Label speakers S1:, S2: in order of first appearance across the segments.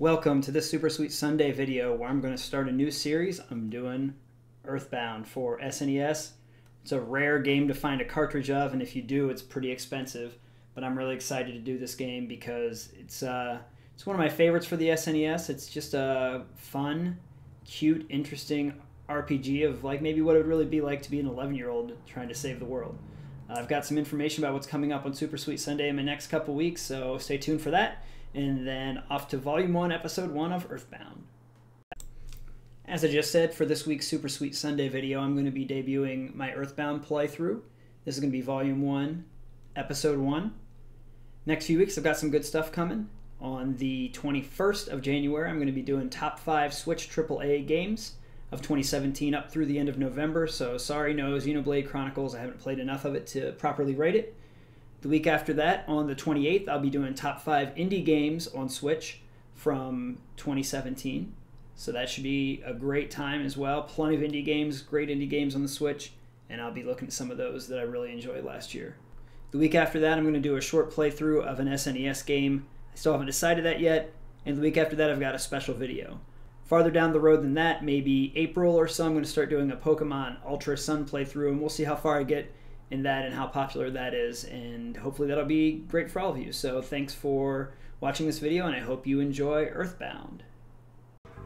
S1: Welcome to this Super Sweet Sunday video where I'm going to start a new series. I'm doing Earthbound for SNES. It's a rare game to find a cartridge of, and if you do, it's pretty expensive. But I'm really excited to do this game because it's one of my favorites for the SNES. It's just a fun, cute, interesting RPG of like maybe what it would really be like to be an 11-year-old trying to save the world. I've got some information about what's coming up on Super Sweet Sunday in the next couple weeks, so stay tuned for that. And then off to Volume 1, Episode 1 of Earthbound. As I just said, for this week's Super Sweet Sunday video, I'm going to be debuting my Earthbound playthrough. This is going to be Volume 1, Episode 1. Next few weeks, I've got some good stuff coming. On the 21st of January, I'm going to be doing Top 5 Switch AAA games of 2017 up through the end of November. So sorry, no Xenoblade Chronicles. I haven't played enough of it to properly rate it. The week after that, on the 28th, I'll be doing top 5 indie games on Switch from 2017. So that should be a great time as well. Plenty of indie games, great indie games on the Switch, and I'll be looking at some of those that I really enjoyed last year. The week after that, I'm going to do a short playthrough of an SNES game. I still haven't decided that yet. And the week after that, I've got a special video. Farther down the road than that, maybe April or so, I'm going to start doing a Pokemon Ultra Sun playthrough, and we'll see how far I get in that and how popular that is, and hopefully that'll be great for all of you. So thanks for watching this video, and I hope you enjoy Earthbound.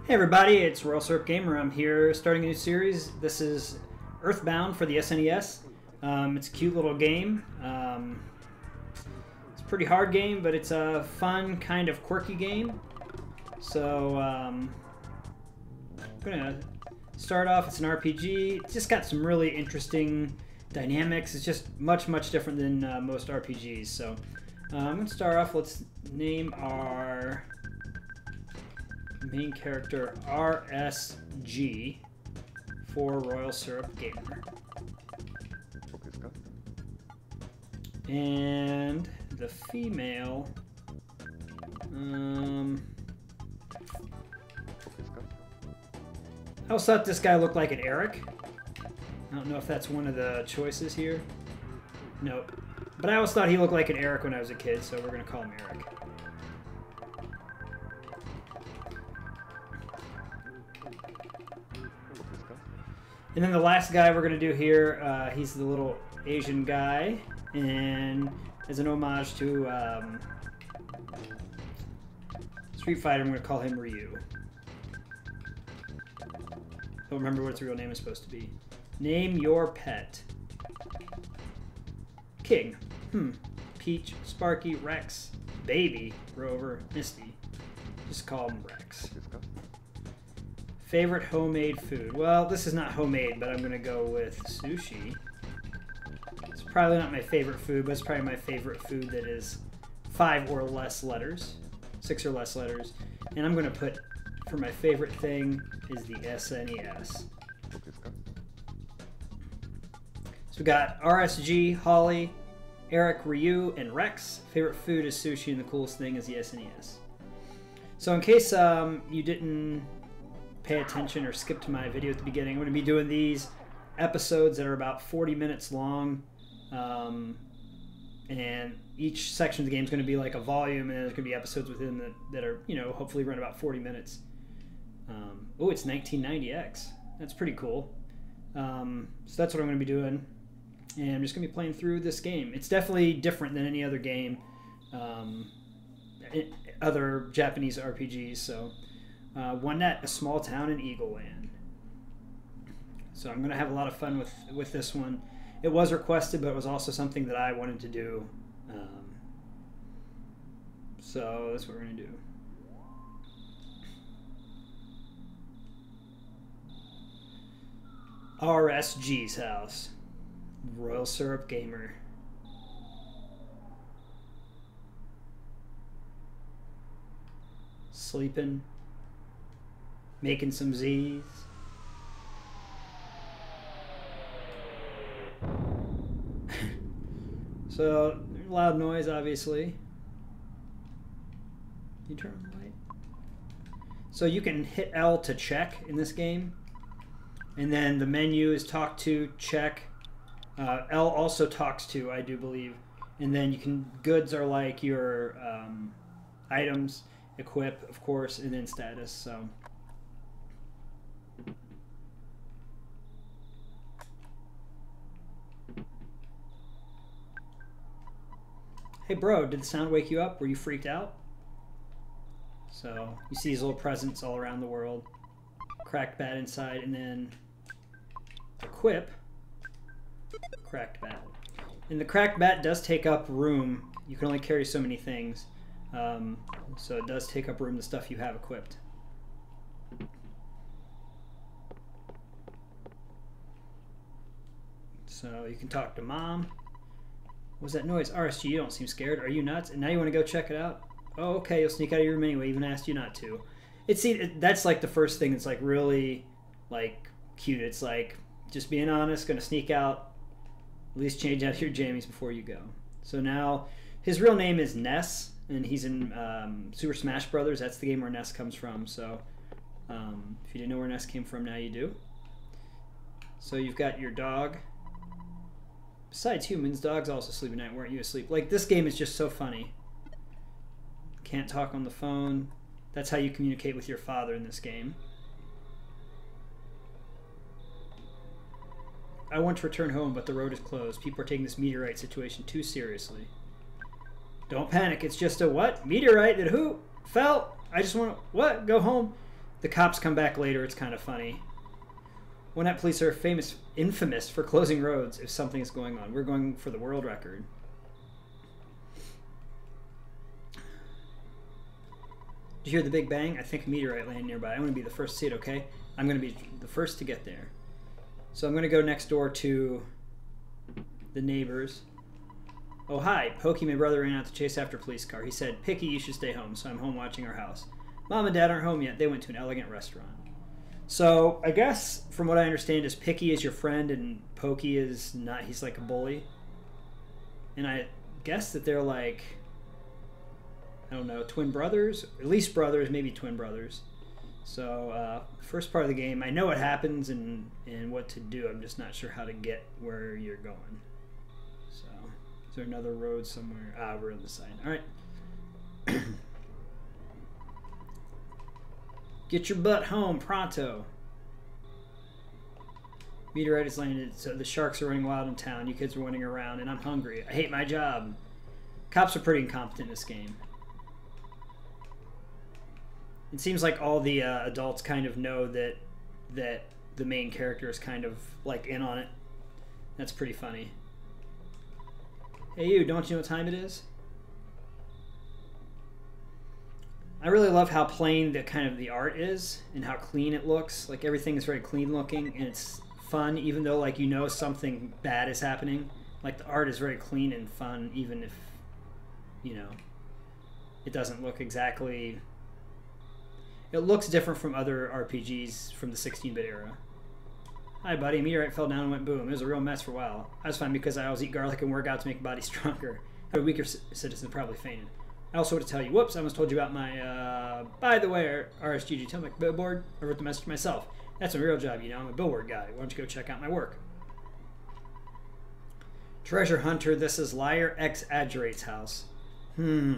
S1: Hey everybody, it's Royal Syrup Gamer. I'm here starting a new series. This is Earthbound for the SNES. It's a cute little game. It's a pretty hard game, but it's a fun, kind of quirky game. So I'm gonna start off. It's an RPG. It's just got some really interesting dynamics. It's just much different than most RPGs. So I'm going to start off. Let's name our main character RSG for Royal Syrup Gamer. And the female, I always thought this guy looked like an Eric. I don't know if that's one of the choices here. Nope. But I always thought he looked like an Eric when I was a kid, so we're going to call him Eric. And then the last guy we're going to do here, he's the little Asian guy. And as an homage to Street Fighter, I'm going to call him Ryu. Don't remember what his real name is supposed to be. Name your pet. King. Peach, Sparky, Rex, Baby, Rover, Misty. Just call him Rex. Favorite homemade food. Well, this is not homemade, but I'm going to go with sushi. It's probably not my favorite food, but it's probably my favorite food that is 5 or less letters. 6 or less letters. And I'm going to put, for my favorite thing, is the SNES. So we got RSG, Holly, Eric, Ryu, and Rex. Favorite food is sushi, and the coolest thing is the SNES. So in case you didn't pay attention or skipped my video at the beginning, I'm going to be doing these episodes that are about 40 minutes long. And each section of the game is going to be like a volume, and there's going to be episodes within that are, you know, hopefully run about 40 minutes. Oh, it's 1990X. That's pretty cool. So that's what I'm going to be doing. And I'm just going to be playing through this game. It's definitely different than any other game, other Japanese RPGs. So, one net, a small town in Eagleland. So I'm going to have a lot of fun with this one. It was requested, but it was also something that I wanted to do. So that's what we're going to do. RSG's house. Royal Syrup Gamer. Sleeping. Making some Z's. So, loud noise, obviously. Can you turn on the light? So you can hit L to check in this game. And then the menu is talk to, check. L also talks to, I do believe. And then you can, goods are like your items, equip, of course, and then status. So hey bro, did the sound wake you up? Were you freaked out? So you see these little presents all around the world. Cracked bat inside, and then equip cracked bat. And the cracked bat does take up room. You can only carry so many things. So it does take up room, the stuff you have equipped. So you can talk to mom. What was that noise? RSG, you don't seem scared. Are you nuts? And now you want to go check it out? Oh, okay, you'll sneak out of your room anyway, even asked you not to. That's like the first thing that's like really like cute. It's like, just being honest, gonna sneak out, at least change out your jammies before you go. So now, his real name is Ness, and he's in Super Smash Brothers. That's the game where Ness comes from. So if you didn't know where Ness came from, now you do. So you've got your dog. Besides humans, dogs also sleep at night. Weren't you asleep? Like, this game is just so funny. Can't talk on the phone. That's how you communicate with your father in this game. I want to return home, but the road is closed. People are taking this meteorite situation too seriously. Don't panic. It's just a what? Meteorite that who? Fell? I just want to... What? Go home? The cops come back later. It's kind of funny. One-Up police are infamous for closing roads if something is going on. We're going for the world record. Did you hear the Big Bang? I think a meteorite landed nearby. I'm going to be the first to see it, okay? I'm going to be the first to get there. So I'm going to go next door to the neighbors. Oh, hi. Pokey, my brother, ran out to chase after a police car. He said, Picky, you should stay home. So I'm home watching our house. Mom and Dad aren't home yet. They went to an elegant restaurant. So I guess, from what I understand, is Picky is your friend and Pokey is not. He's like a bully. And I guess that they're like, I don't know, twin brothers? At least brothers, maybe twin brothers. So, first part of the game, I know what happens and what to do. I'm just not sure how to get where you're going. So, is there another road somewhere? Ah, we're on the side. All right. Get your butt home, pronto. Meteorite has landed, so the sharks are running wild in town. You kids are running around, and I'm hungry. I hate my job. Cops are pretty incompetent in this game. It seems like all the adults kind of know that the main character is kind of like in on it. That's pretty funny. Hey you, don't you know what time it is? I really love how plain the art is and how clean it looks. Like, everything is very clean looking and it's fun, even though, like, you know something bad is happening. Like, the art is very clean and fun, even if, you know, it doesn't look exactly... It looks different from other RPGs from the 16-bit era. Hi, buddy. A meteorite fell down and went boom. It was a real mess for a while. I was fine because I always eat garlic and work out to make my body stronger. A weaker citizen probably fainted. I also want to tell you, whoops, I almost told you about my, by the way, RSG, tell me billboard? I wrote the message myself. That's a real job, you know. I'm a billboard guy. Why don't you go check out my work? Treasure Hunter, this is Liar X Adjurate's house. Ooh.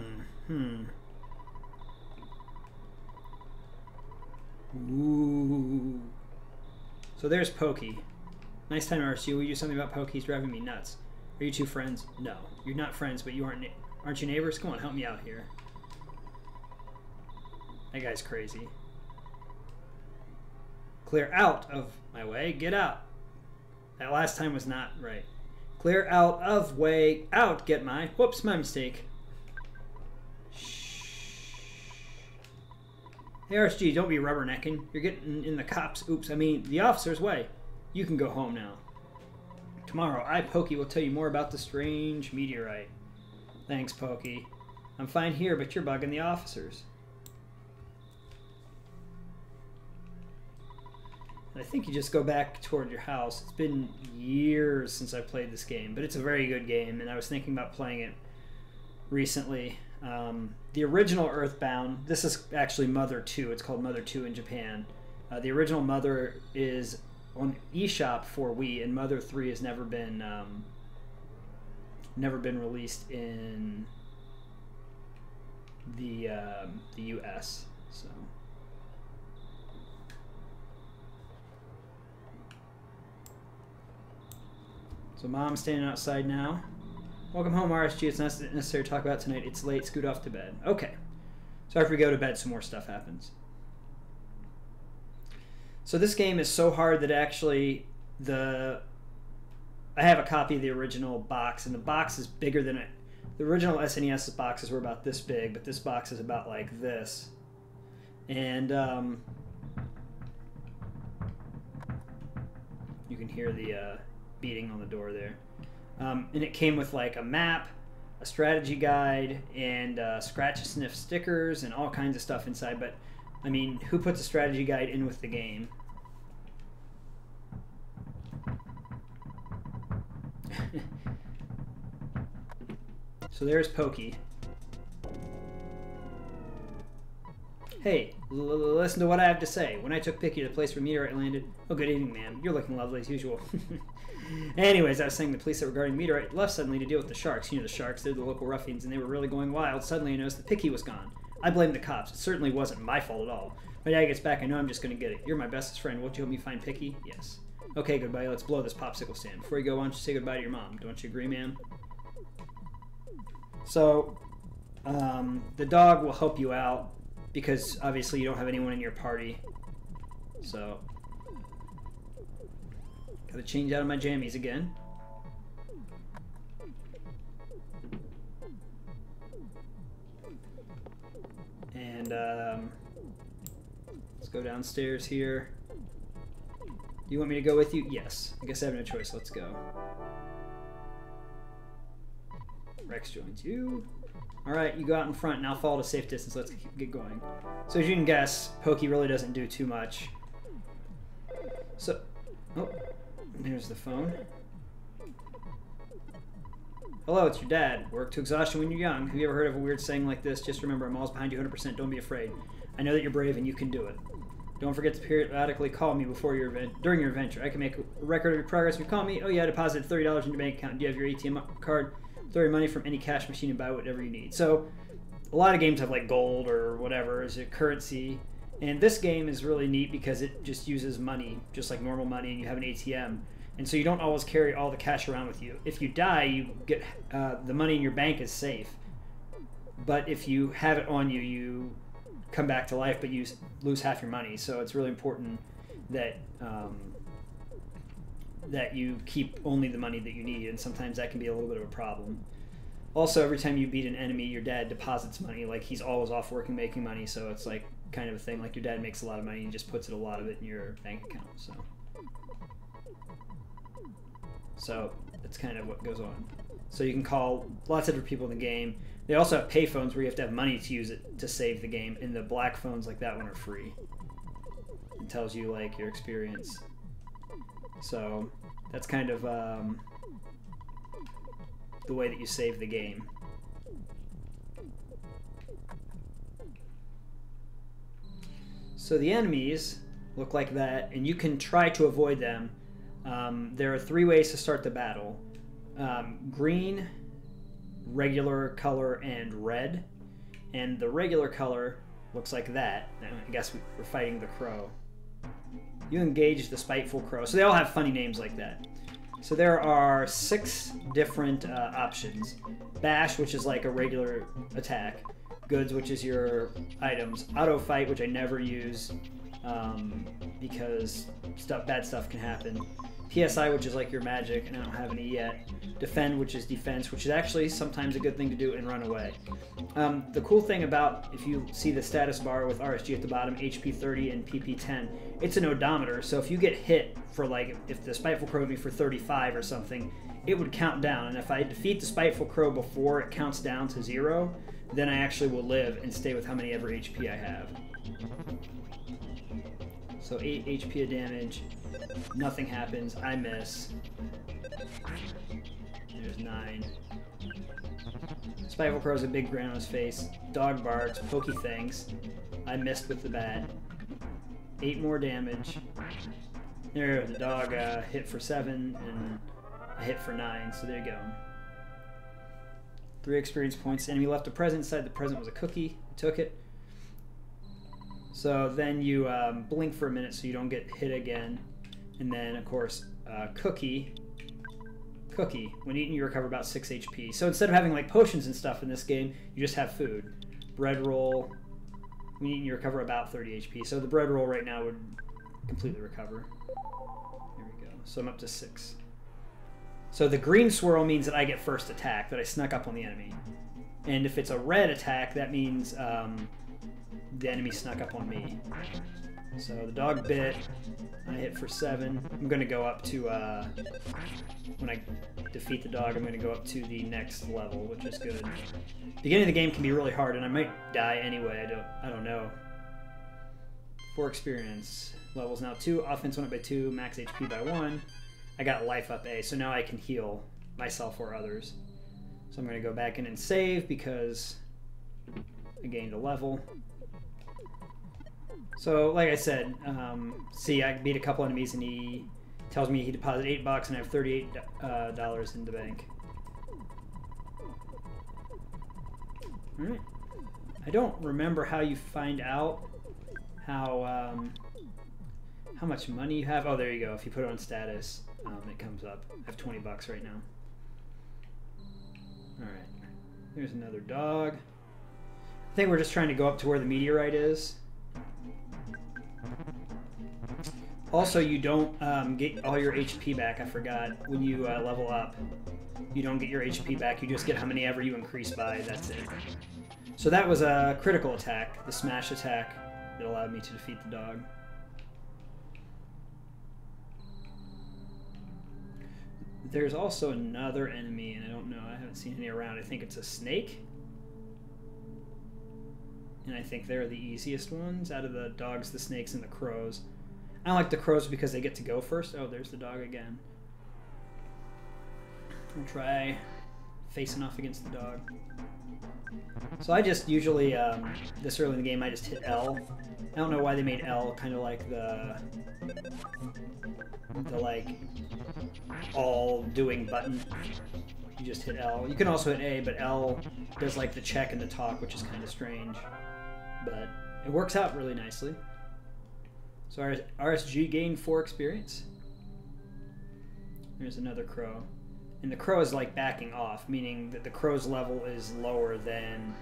S1: So there's Pokey. Nice time, RSG. Will you do something about Pokey? He's driving me nuts. Are you two friends? No. You're not friends, but you aren't you neighbors? Come on, help me out here. That guy's crazy. Clear out of my way. Get out. That last time was not right. Clear out of way. Out. Get my... Whoops, my mistake. Hey, RSG, don't be rubbernecking. You're getting in the cops. Oops, I mean the officer's way. You can go home now. Tomorrow, I, Pokey, will tell you more about the strange meteorite. Thanks, Pokey. I'm fine here, but you're bugging the officers. I think you just go back toward your house. It's been years since I played this game, but it's a very good game, and I was thinking about playing it recently. The original Earthbound, this is actually Mother 2. It's called Mother 2 in Japan. The original Mother is on eShop for Wii, and Mother 3 has never been released in the U.S. So Mom's standing outside now. Welcome home, RSG. It's not necessary to talk about tonight. It's late. Scoot off to bed. Okay. So after we go to bed, some more stuff happens. So this game is so hard that actually I have a copy of the original box, and the box is bigger than it. The original SNES boxes were about this big, but this box is about like this. And you can hear the beating on the door there. And it came with like a map, a strategy guide, and scratch and sniff stickers and all kinds of stuff inside. But I mean, who puts a strategy guide in with the game? So there's Pokey. Hey, listen to what I have to say. When I took Picky to the place where Meteorite landed... Oh, good evening, ma'am. You're looking lovely as usual. Anyways, I was saying the police that were guarding Meteorite left suddenly to deal with the sharks. You know the sharks, they're the local ruffians, and they were really going wild. Suddenly I noticed that Picky was gone. I blame the cops. It certainly wasn't my fault at all. My dad gets back, I know I'm just going to get it. You're my bestest friend. Won't you help me find Picky? Yes. Okay, goodbye. Let's blow this popsicle stand. Before you go, why don't you say goodbye to your mom? Don't you agree, ma'am? So, the dog will help you out because obviously you don't have anyone in your party. So, gotta change out of my jammies again. And let's go downstairs here. Do you want me to go with you? Yes. I guess I have no choice. Let's go. Rex joins you. Alright, you go out in front and I'll follow to safe distance. Let's get going. So as you can guess, Pokey really doesn't do too much. So, oh, there's the phone. Hello, it's your dad. Work to exhaustion when you're young. Have you ever heard of a weird saying like this? Just remember, I'm always behind you 100%. Don't be afraid. I know that you're brave and you can do it. Don't forget to periodically call me before during your adventure. I can make a record of your progress if you call me. Oh yeah, I deposited $30 in your bank account. Do you have your ATM card? Throw your money from any cash machine and buy whatever you need. So a lot of games have like gold or whatever as a currency. And this game is really neat because it just uses money, just like normal money, and you have an ATM. And so you don't always carry all the cash around with you. If you die, you get the money in your bank is safe. But if you have it on you, you come back to life, but you lose half your money. So it's really important that that you keep only the money that you need, and sometimes that can be a little bit of a problem. Also, every time you beat an enemy, your dad deposits money. Like, he's always off working making money, so it's like kind of a thing. Like, your dad makes a lot of money and just puts a lot of it in your bank account. So that's kind of what goes on. So you can call lots of different people in the game. They also have pay phones where you have to have money to use it to save the game, and the black phones like that one are free. It tells you like your experience. So that's kind of the way that you save the game. So the enemies look like that, and you can try to avoid them. There are 3 ways to start the battle. Green, regular color, and red. And the regular color looks like that. I guess we're fighting the crow. You engage the spiteful crow. So they all have funny names like that. So there are 6 different options. Bash, which is like a regular attack. Goods, which is your items. Auto fight, which I never use because bad stuff can happen. PSI, which is like your magic, and I don't have any yet. Defend, which is defense, which is actually sometimes a good thing to do, and run away. The cool thing about, if you see the status bar with RSG at the bottom, HP 30 and PP 10, it's an odometer, so if you get hit for like, if the Spiteful Crow would be for 35 or something, it would count down, and if I defeat the Spiteful Crow before it counts down to 0, then I actually will live and stay with how many ever HP I have. So 8 HP of damage, nothing happens, I miss. There's 9. Spiteful Crow's a big grin on his face. Dog barks, pokey things. I missed with the bat. 8 more damage. There, the dog hit for 7, and I hit for 9, so there you go. 3 experience points. Enemy left a present. Inside the present was a cookie. I took it. So then you blink for a minute so you don't get hit again. And then, of course, cookie. When eaten, you recover about 6 HP. So instead of having like potions and stuff in this game, you just have food. Bread roll. When eaten, you recover about 30 HP. So the bread roll right now would completely recover. Here we go. So I'm up to 6. So the green swirl means that I get first attack, that I snuck up on the enemy. And if it's a red attack, that means the enemy snuck up on me. So the dog bit. I hit for 7. I'm going to go up to, when I defeat the dog, I'm going to go up to the next level, which is good. Beginning of the game can be really hard, and I might die anyway. I don't know. 4 experience. Levels now 2. Offense went up by 2. Max HP by 1. I got life up A, so now I can heal myself or others. So I'm going to go back in and save because I gained a level. So, like I said, see, I beat a couple enemies and he tells me he deposited $8 and I have $38 in the bank. Alright. I don't remember how you find out how much money you have. Oh, there you go. If you put it on status, it comes up. I have $20 right now. Alright. There's another dog. I think we're just trying to go up to where the meteorite is. Also, you don't get all your HP back. I forgot. When you level up, you don't get your HP back. You just get how many ever you increase by. That's it. So that was a critical attack, the smash attack that allowed me to defeat the dog. There's also another enemy, and I don't know. I haven't seen any around. I think it's a snake. And I think they're the easiest ones out of the dogs, the snakes, and the crows. I don't like the crows because they get to go first. Oh, there's the dog again. I'll try facing off against the dog. So I just usually, this early in the game, I just hit L. I don't know why they made L kind of like the like all-doing button. You just hit L. You can also hit A, but L does like the check and the talk, which is kind of strange. But it works out really nicely. So our RSG gained 4 experience. There's another crow. And the crow is like backing off, meaning that the crow's level is lower than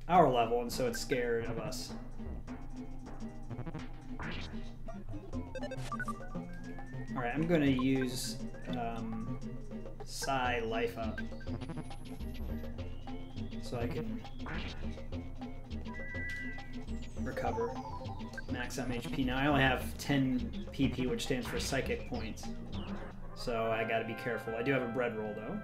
S1: our level, and so it's scared of us. Alright, I'm going to use Psi Life Up so I can recover. Max out my HP. Now I only have 10 PP, which stands for Psychic Points. So I gotta be careful. I do have a bread roll, though.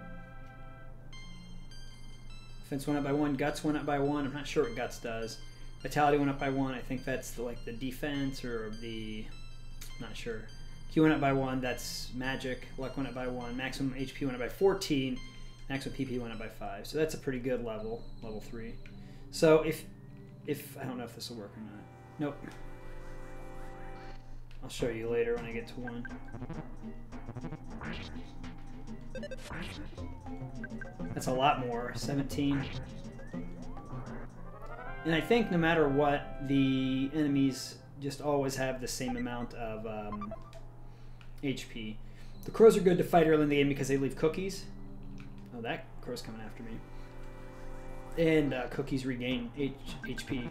S1: Offense went up by 1. Guts went up by 1. I'm not sure what Guts does. Vitality went up by 1. I think that's like the defense or the... not sure. Q went up by 1. That's magic. Luck went up by 1. Maximum HP went up by 14. Maximum PP went up by 5. So that's a pretty good level. Level 3. So if I don't know if this will work or not. Nope. I'll show you later when I get to 1. That's a lot more. 17. And I think no matter what, the enemies just always have the same amount of HP. The crows are good to fight early in the game because they leave cookies. Oh, that crow's coming after me. And cookies regain HP.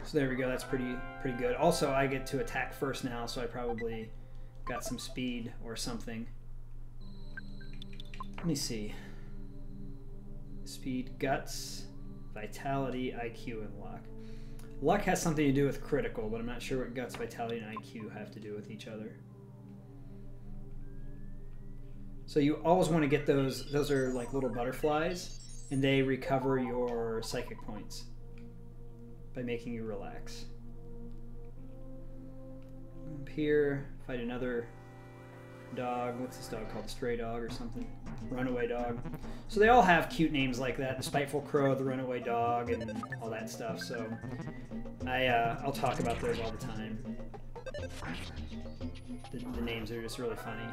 S1: So there we go. That's pretty good. Also, I get to attack first now, so I probably got some speed or something. Let me see. Speed, guts, vitality, IQ, and luck. Luck has something to do with critical, but I'm not sure what guts, vitality, and IQ have to do with each other. So you always want to get those. Those are like little butterflies, and they recover your psychic points by making you relax. Up here, fight another dog. What's this dog called? Stray dog or something? Runaway dog. So they all have cute names like that. The Spiteful Crow, the Runaway Dog, and all that stuff. So I'll talk about those all the time. The names are just really funny.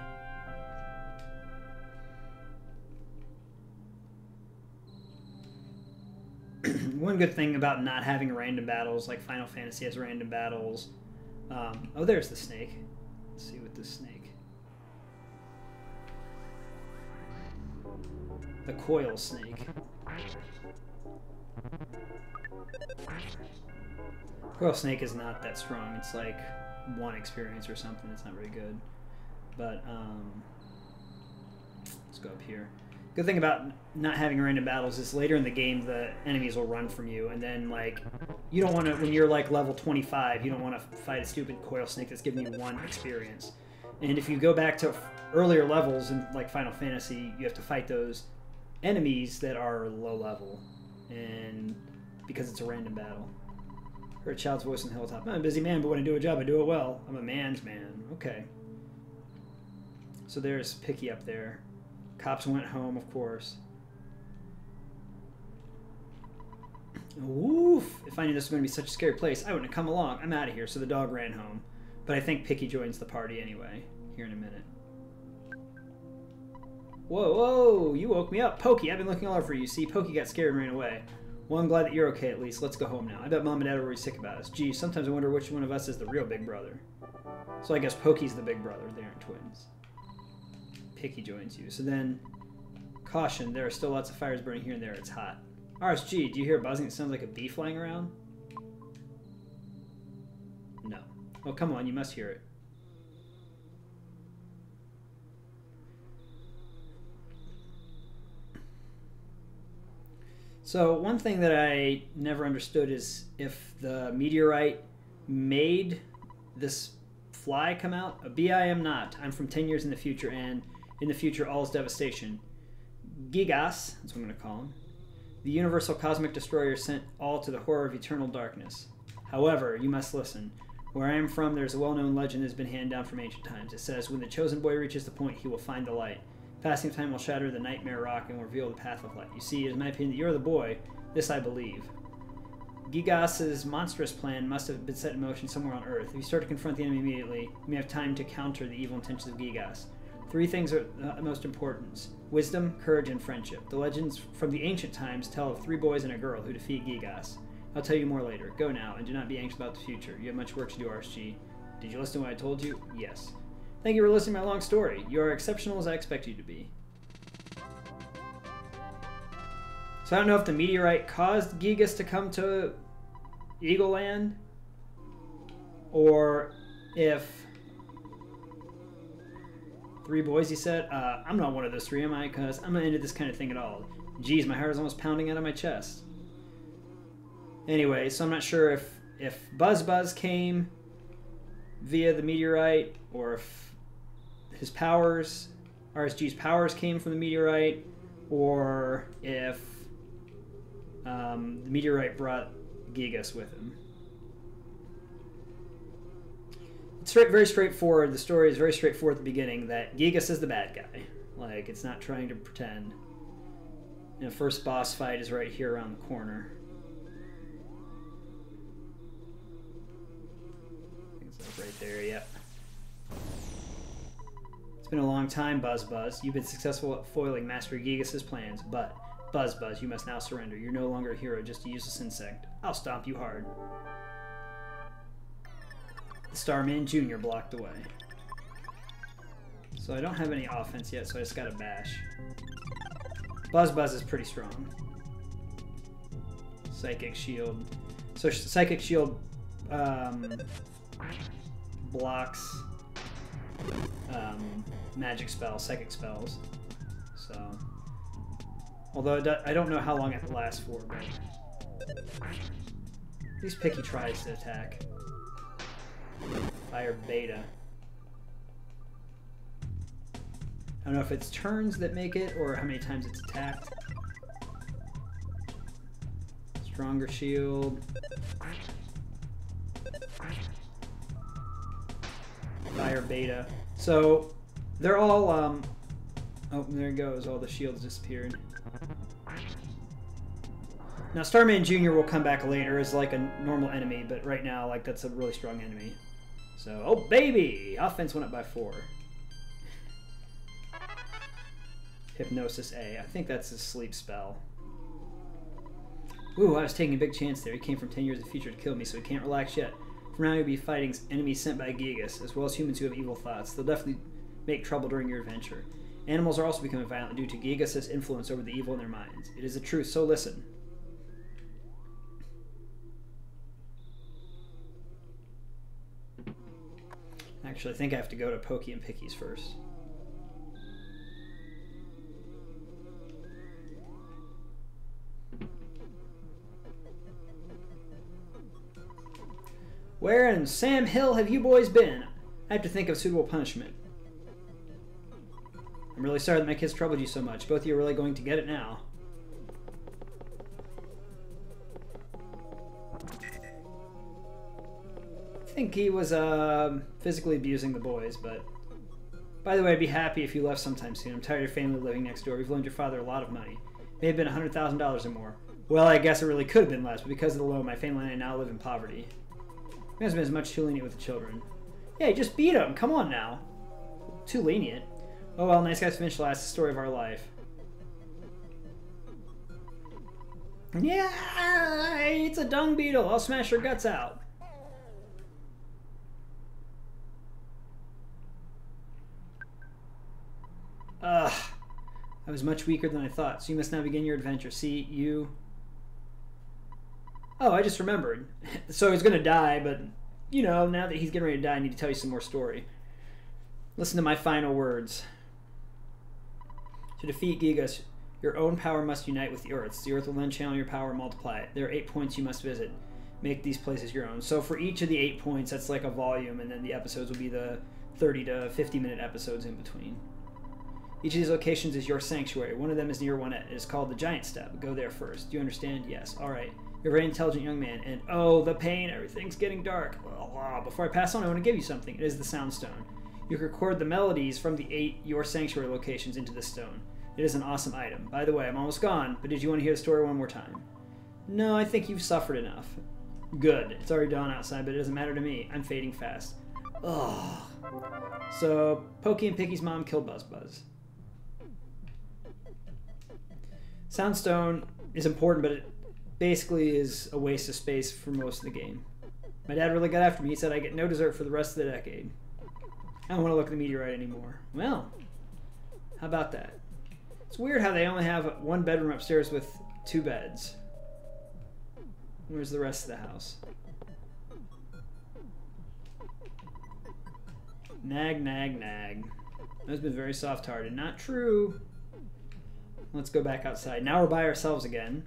S1: one good thing about not having random battles, like Final Fantasy has random battles. Oh, there's the snake. Let's see what this snake. The coil snake. Coil snake is not that strong. It's like 1 experience or something. It's not very good. But let's go up here. Good thing about not having random battles is later in the game the enemies will run from you, and then like you don't want to, when you're like level 25, you don't want to fight a stupid coil snake that's giving you 1 experience. And if you go back to earlier levels in like Final Fantasy, you have to fight those enemies that are low level, and because it's a random battle. Heard a child's voice on the hilltop. I'm a busy man, but when I do a job, I do it well. I'm a man's man. Okay. So there's Picky up there. Cops went home, of course. Oof! If I knew this was going to be such a scary place, I wouldn't have come along. I'm out of here. So the dog ran home. But I think Picky joins the party anyway, here in a minute. Whoa, whoa! You woke me up. Pokey, I've been looking all over for you. See, Pokey got scared and ran away. Well, I'm glad that you're okay at least. Let's go home now. I bet Mom and Dad are really sick about us. Gee, sometimes I wonder which one of us is the real big brother. So I guess Pokey's the big brother. They aren't twins. Picky joins you. So then, caution, there are still lots of fires burning here and there. It's hot. RSG, do you hear buzzing? It sounds like a bee flying around? No. Oh, come on, you must hear it. So one thing that I never understood is if the meteorite made this fly come out. A bee I am not. I'm from 10 years in the future, and in the future all is devastation. Gigas, that's what I'm going to call him. The universal cosmic destroyer sent all to the horror of eternal darkness. However, you must listen. Where I am from, there is a well-known legend that has been handed down from ancient times. It says, when the chosen boy reaches the point, he will find the light. Passing time will shatter the nightmare rock and will reveal the path of light. You see, it is my opinion that you are the boy. This I believe. Gigas' monstrous plan must have been set in motion somewhere on Earth. If you start to confront the enemy immediately, you may have time to counter the evil intentions of Gigas. 3 things are most important: wisdom, courage, and friendship. The legends from the ancient times tell of 3 boys and a girl who defeat Gigas. I'll tell you more later. Go now, and do not be anxious about the future. You have much work to do, RSG. Did you listen to what I told you? Yes. Thank you for listening to my long story. You are exceptional as I expect you to be. So I don't know if the meteorite caused Gigas to come to Eagleland, or if 3 boys, he said. I'm not one of those 3, am I? Because I'm not into this kind of thing at all. Jeez, my heart is almost pounding out of my chest. Anyway, so I'm not sure if Buzz came via the meteorite, or if his powers, RSG's powers, came from the meteorite, or if the meteorite brought Gigas with him. It's very straightforward. The story is very straightforward at the beginning, that Gigas is the bad guy. Like, it's not trying to pretend. And the first boss fight is right here around the corner. I think it's like right there, yep. It's been a long time, Buzz. You've been successful at foiling Master Gigas' plans, but Buzz, you must now surrender. You're no longer a hero, just a useless insect. I'll stomp you hard. The Starman Jr. blocked away. So I don't have any offense yet, so I just gotta bash. Buzz is pretty strong. Psychic Shield. So Psychic Shield blocks magic spells, psychic spells. So, although I don't know how long it lasts for, but at least Picky tries to attack. Fire Beta. I don't know if it's turns that make it or how many times it's attacked. Stronger Shield. Fire Beta. So they're all oh, there it goes, all the shields disappeared. Now Starman Jr. will come back later as like a normal enemy, but right now like that's a really strong enemy. So, oh baby! Offense went up by 4. Hypnosis A. I think that's a sleep spell. Ooh, I was taking a big chance there. He came from 10 years in the future to kill me, so he can't relax yet. For now, he'll be fighting enemies sent by Gigas, as well as humans who have evil thoughts. They'll definitely make trouble during your adventure. Animals are also becoming violent due to Gigas' influence over the evil in their minds. It is the truth, so listen. Actually, I think I have to go to Pokey and Picky's first. Where in Sam Hill have you boys been? I have to think of suitable punishment. I'm really sorry that my kids troubled you so much. Both of you are really going to get it now. I think he was physically abusing the boys, but... By the way, I'd be happy if you left sometime soon. I'm tired of your family living next door. We've loaned your father a lot of money. May have been $100,000 or more. Well, I guess it really could have been less, but because of the loan, my family and I now live in poverty. He hasn't been as much too lenient with the children. Yeah, just beat him. Come on now. Too lenient. Oh well, nice guys finish last. The story of our life. Yeah, it's a dung beetle. I'll smash your guts out. Ugh. I was much weaker than I thought, so you must now begin your adventure. See, you... Oh, I just remembered. So he's going to die, but, you know, now that he's getting ready to die, I need to tell you some more story. Listen to my final words. To defeat Gigas, your own power must unite with the Earth's. The Earth will then channel your power and multiply it. There are 8 points you must visit. Make these places your own. So for each of the 8 points, that's like a volume, and then the episodes will be the 30 to 50-minute episodes in between. Each of these locations is your sanctuary. One of them is near Onette. It is called the Giant Step. Go there first. Do you understand? Yes. All right. You're a very intelligent young man, and oh, the pain. Everything's getting dark. Before I pass on, I want to give you something. It is the Sound Stone. You can record the melodies from the 8 your sanctuary locations into this stone. It is an awesome item. By the way, I'm almost gone, but did you want to hear the story one more time? No, I think you've suffered enough. Good. It's already dawn outside, but it doesn't matter to me. I'm fading fast. Ugh. So, Pokey and Picky's mom killed Buzz Buzz. Soundstone is important, but it basically is a waste of space for most of the game. My dad really got after me. He said I get no dessert for the rest of the decade. I don't want to look at the meteorite anymore. Well, how about that? It's weird how they only have one bedroom upstairs with 2 beds. Where's the rest of the house? Nag, nag, nag. That's been very soft-hearted. Not true. Let's go back outside. Now we're by ourselves again.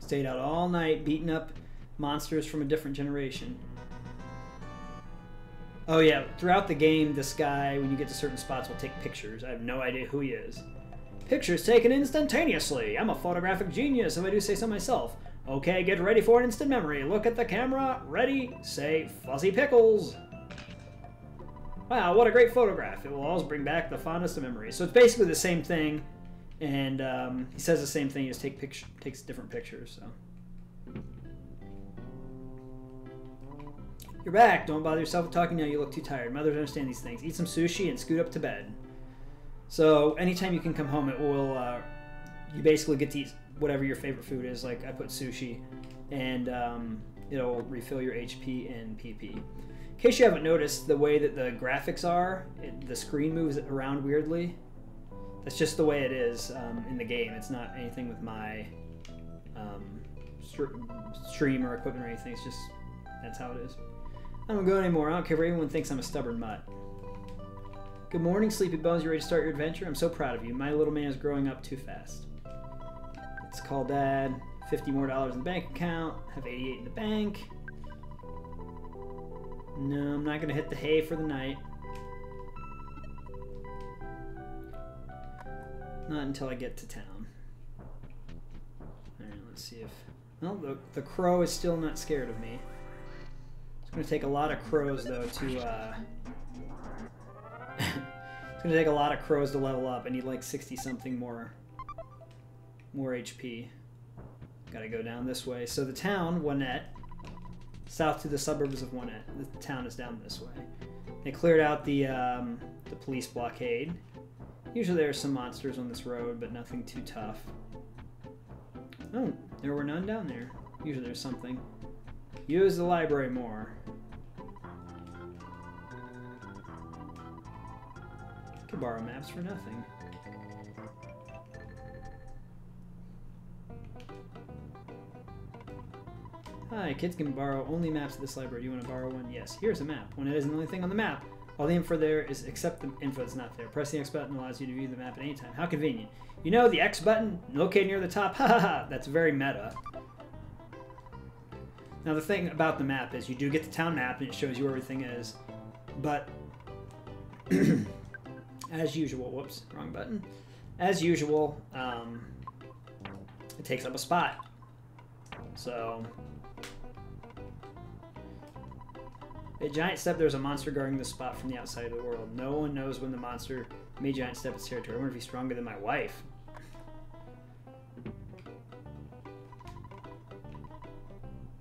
S1: Stayed out all night, beating up monsters from a different generation. Oh yeah, throughout the game, this guy, when you get to certain spots, will take pictures. I have no idea who he is. Pictures taken instantaneously. I'm a photographic genius, if I do say so myself. Okay, get ready for an instant memory. Look at the camera. Ready, say, Fuzzy Pickles. Wow, what a great photograph. It will always bring back the fondest of memories. So it's basically the same thing, and he says the same thing, he just takes different pictures. So you're back. Don't bother yourself with talking now. You look too tired. Mothers understand these things. Eat some sushi and scoot up to bed. So anytime you can come home, it will you basically get to eat whatever your favorite food is. Like I put sushi, and it'll refill your HP and PP. In case you haven't noticed, the way that the graphics are, the screen moves around weirdly. That's just the way it is in the game. It's not anything with my stream or equipment or anything. It's just, that's how it is. I don't go anymore. I don't care if everyone thinks I'm a stubborn mutt. Good morning, Sleepy Bones. You ready to start your adventure? I'm so proud of you. My little man is growing up too fast. Let's call Dad. $50 more in the bank account. Have 88 in the bank. No, I'm not going to hit the hay for the night. Not until I get to town. Alright, let's see if... Well, the crow is still not scared of me. It's going to take a lot of crows, though, to... It's going to take a lot of crows to level up. I need like 60-something more HP. Gotta go down this way. So the town, Onette, south to the suburbs of Onette. The town is down this way. They cleared out the police blockade. Usually there's some monsters on this road, but nothing too tough. Oh, there were none down there. Usually there's something. Use the library more. Could borrow maps for nothing. Hi, kids can borrow only maps at this library. Do you want to borrow one? Yes. Here's a map. When it isn't the only thing on the map, all the info there is except the info that's not there. Press the X button allows you to view the map at any time. How convenient. You know, the X button located near the top. Ha ha ha. That's very meta. Now the thing about the map is you do get the town map and it shows you where everything is. But as usual, whoops, wrong button. As usual, it takes up a spot. So a giant step, there's a monster guarding the spot from the outside of the world. No one knows when the monster may giant step its territory. I wonder if he's stronger than my wife.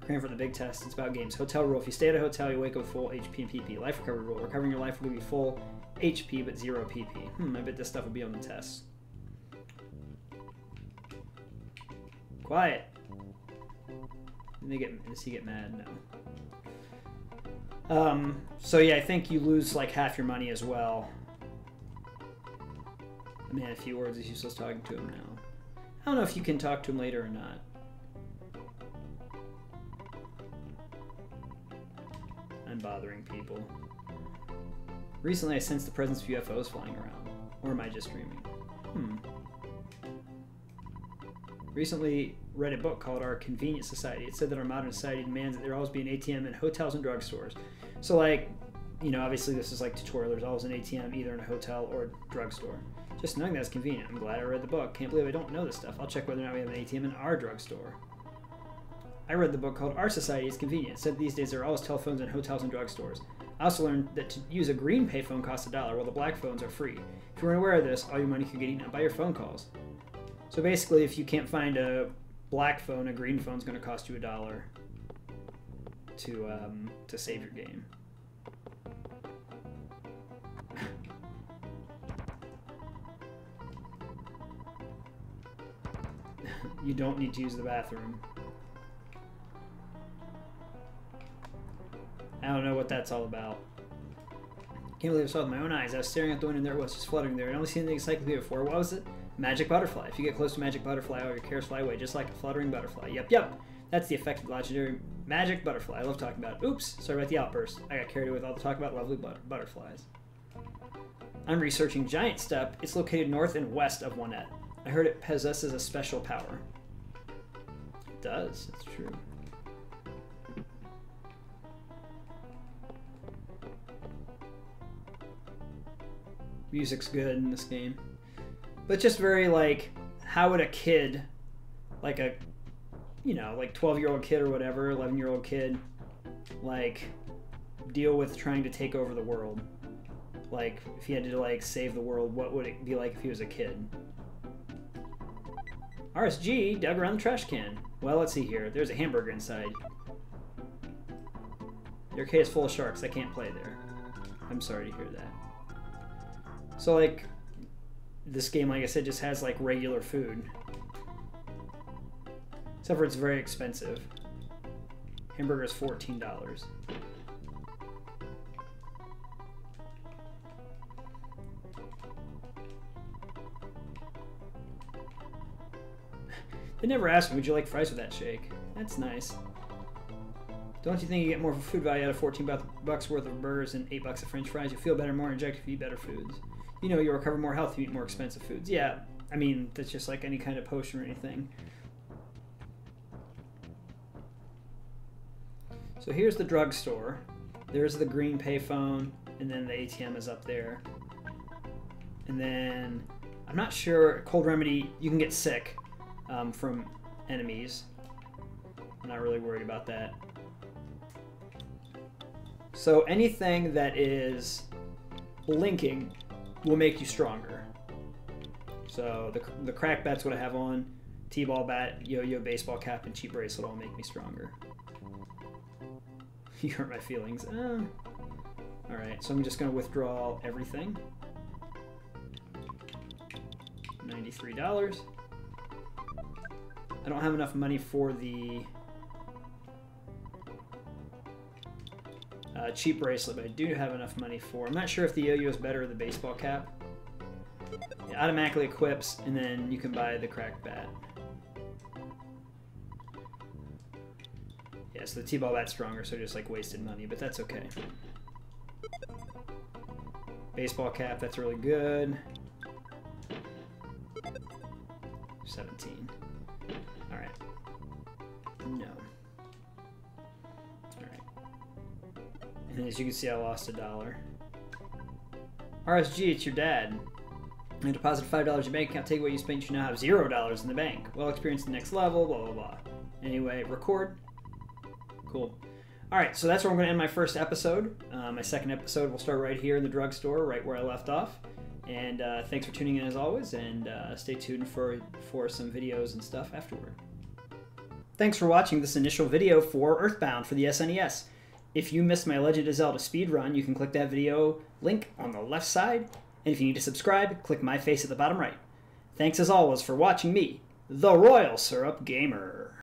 S1: Cram for the big test. It's about games. Hotel rule. If you stay at a hotel, you wake up with full HP and PP. Life recovery rule. Recovering your life will give you full HP but 0 PP. I bet this stuff will be on the test. Quiet. Does he get mad? No. So yeah, I think you lose like half your money as well. Man, a few words is useless talking to him now. I don't know if you can talk to him later or not. I'm bothering people. Recently I sensed the presence of UFOs flying around. Or am I just dreaming? Recently read a book called Our Convenient Society. It said that our modern society demands that there always be an ATM in hotels and drugstores. So like, you know, obviously this is like tutorial. There's always an ATM either in a hotel or a drugstore. Just knowing that's convenient. I'm glad I read the book. Can't believe I don't know this stuff. I'll check whether or not we have an ATM in our drugstore. I read the book called Our Society is Convenient. It said these days there are always telephones in hotels and drugstores. I also learned that to use a green payphone costs $1, while the black phones are free. If you weren't aware of this, all your money could get eaten up by your phone calls. So basically, if you can't find a black phone, a green phone's going to cost you $1 to save your game. You don't need to use the bathroom. I don't know what that's all about. Can't believe I saw it with my own eyes. I was staring out the window and there it was, just fluttering there. I'd only seen the encyclopedia before. What was it? Magic butterfly. If you get close to magic butterfly, all your cares fly away, just like a fluttering butterfly. Yep. That's the effect of the legendary magic butterfly. I love talking about it. Oops, sorry about the outburst. I got carried away with all the talk about lovely butterflies. I'm researching Giant Step. It's located north and west of Onette. I heard it possesses a special power. It does. It's true. Music's good in this game. But just very like, how would a kid, like a, you know, like 12-year-old kid or whatever, 11-year-old kid, like, deal with trying to take over the world? Like, if he had to, like, save the world, what would it be like if he was a kid? RSG dug around the trash can. Well, let's see here. There's a hamburger inside. The arcade is full of sharks. I can't play there. I'm sorry to hear that. So, like, this game, like I said, just has, like, regular food. Except for it's very expensive. Hamburger is $14. They never asked me, would you like fries with that shake? That's nice. Don't you think you get more food value out of 14 bucks worth of burgers and 8 bucks of french fries? You feel better, more energetic if you eat better foods. You know, you'll recover more health if you eat more expensive foods. Yeah, I mean, that's just like any kind of potion or anything. So here's the drugstore. There's the green payphone, and then the ATM is up there. And then, I'm not sure, Cold Remedy, you can get sick from enemies. I'm not really worried about that. So anything that is blinking will make you stronger. So the crack bat's what I have on. T-ball bat, yo-yo baseball cap, and cheap bracelet all make me stronger. You hurt my feelings. Alright, so I'm just going to withdraw everything. $93. I don't have enough money for the cheap bracelet, but I do have enough money for... I'm not sure if the yo-yo is better or the baseball cap. It automatically equips, and then you can buy the cracked bat. Yeah, so the T-ball bat's stronger, so I just like wasted money, but that's okay. Baseball cap, that's really good. 17. Alright. No. Alright. And as you can see, I lost $1. RSG, it's your dad. I deposited $5 in your bank account. Take what you spent. You now have $0 in the bank. Well experienced the next level. Blah blah blah. Anyway, record. Cool. All right, so that's where I'm going to end my first episode. My second episode will start right here in the drugstore, right where I left off. And thanks for tuning in as always, and stay tuned for some videos and stuff afterward. Thanks for watching this initial video for Earthbound for the SNES. If you missed my Legend of Zelda speedrun, you can click that video link on the left side. And if you need to subscribe, click my face at the bottom right. Thanks as always for watching me, the Royal Syrup Gamer.